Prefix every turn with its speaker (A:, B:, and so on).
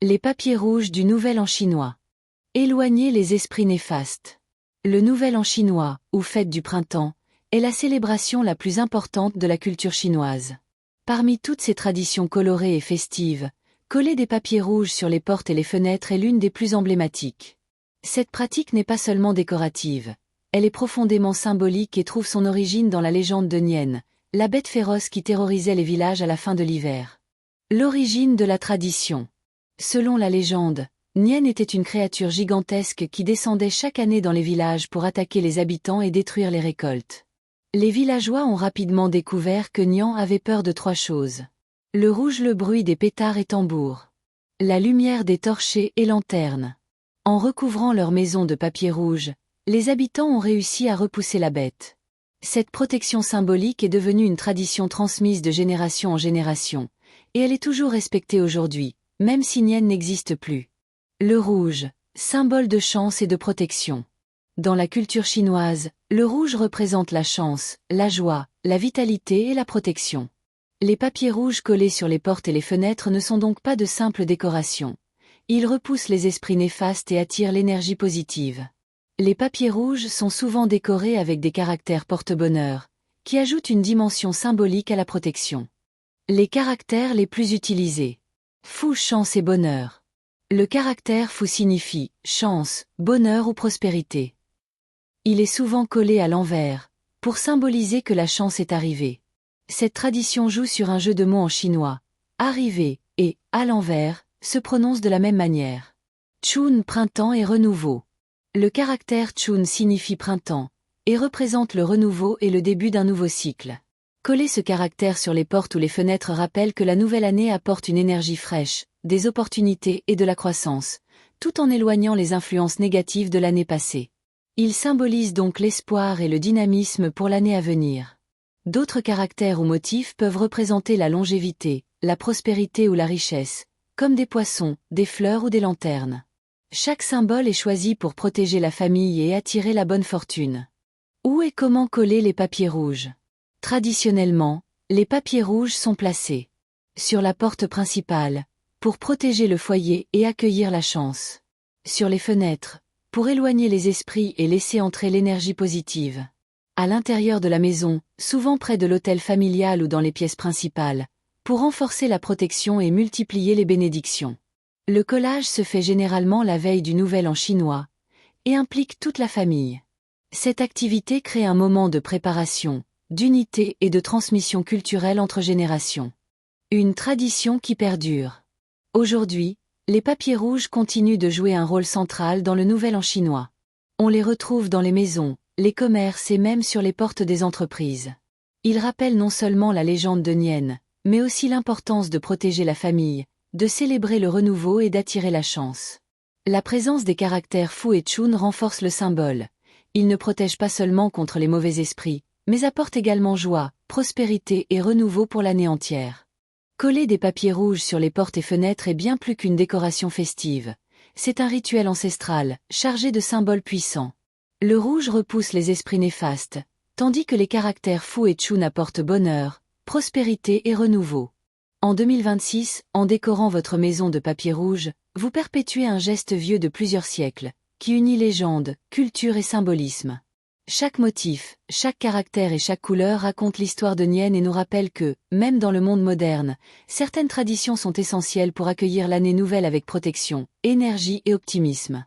A: Les papiers rouges du Nouvel An chinois. Éloigner les esprits néfastes. Le Nouvel An chinois, ou fête du printemps, est la célébration la plus importante de la culture chinoise. Parmi toutes ces traditions colorées et festives, coller des papiers rouges sur les portes et les fenêtres est l'une des plus emblématiques. Cette pratique n'est pas seulement décorative, elle est profondément symbolique et trouve son origine dans la légende de Nian, la bête féroce qui terrorisait les villages à la fin de l'hiver. L'origine de la tradition. Selon la légende, Nian était une créature gigantesque qui descendait chaque année dans les villages pour attaquer les habitants et détruire les récoltes. Les villageois ont rapidement découvert que Nian avait peur de 3 choses. Le rouge, le bruit des pétards et tambours. La lumière des torchers et lanternes. En recouvrant leur maison de papier rouge, les habitants ont réussi à repousser la bête. Cette protection symbolique est devenue une tradition transmise de génération en génération, et elle est toujours respectée aujourd'hui, même si Nian n'existe plus. Le rouge, symbole de chance et de protection. Dans la culture chinoise, le rouge représente la chance, la joie, la vitalité et la protection. Les papiers rouges collés sur les portes et les fenêtres ne sont donc pas de simples décorations. Ils repoussent les esprits néfastes et attirent l'énergie positive. Les papiers rouges sont souvent décorés avec des caractères porte-bonheur, qui ajoutent une dimension symbolique à la protection. Les caractères les plus utilisés. Fou, chance et bonheur. Le caractère fou signifie chance, bonheur ou prospérité. Il est souvent collé à l'envers, pour symboliser que la chance est arrivée. Cette tradition joue sur un jeu de mots en chinois. Arriver et à l'envers se prononcent de la même manière. Chun, printemps et renouveau. Le caractère chun signifie printemps, et représente le renouveau et le début d'un nouveau cycle. Coller ce caractère sur les portes ou les fenêtres rappelle que la nouvelle année apporte une énergie fraîche, des opportunités et de la croissance, tout en éloignant les influences négatives de l'année passée. Il symbolise donc l'espoir et le dynamisme pour l'année à venir. D'autres caractères ou motifs peuvent représenter la longévité, la prospérité ou la richesse, comme des poissons, des fleurs ou des lanternes. Chaque symbole est choisi pour protéger la famille et attirer la bonne fortune. Où et comment coller les papiers rouges? Traditionnellement, les papiers rouges sont placés sur la porte principale, pour protéger le foyer et accueillir la chance. Sur les fenêtres, pour éloigner les esprits et laisser entrer l'énergie positive. À l'intérieur de la maison, souvent près de l'autel familial ou dans les pièces principales, pour renforcer la protection et multiplier les bénédictions. Le collage se fait généralement la veille du Nouvel An chinois, et implique toute la famille. Cette activité crée un moment de préparation, d'unité et de transmission culturelle entre générations. Une tradition qui perdure. Aujourd'hui, les papiers rouges continuent de jouer un rôle central dans le Nouvel An chinois. On les retrouve dans les maisons, les commerces et même sur les portes des entreprises. Ils rappellent non seulement la légende de Nian, mais aussi l'importance de protéger la famille, de célébrer le renouveau et d'attirer la chance. La présence des caractères Fu et Chun renforce le symbole. Ils ne protègent pas seulement contre les mauvais esprits, mais apportent également joie, prospérité et renouveau pour l'année entière. Coller des papiers rouges sur les portes et fenêtres est bien plus qu'une décoration festive. C'est un rituel ancestral, chargé de symboles puissants. Le rouge repousse les esprits néfastes, tandis que les caractères Fu et Chun apportent bonheur, prospérité et renouveau. En 2026, en décorant votre maison de papier rouge, vous perpétuez un geste vieux de plusieurs siècles, qui unit légende, culture et symbolisme. Chaque motif, chaque caractère et chaque couleur raconte l'histoire de Nian et nous rappelle que, même dans le monde moderne, certaines traditions sont essentielles pour accueillir l'année nouvelle avec protection, énergie et optimisme.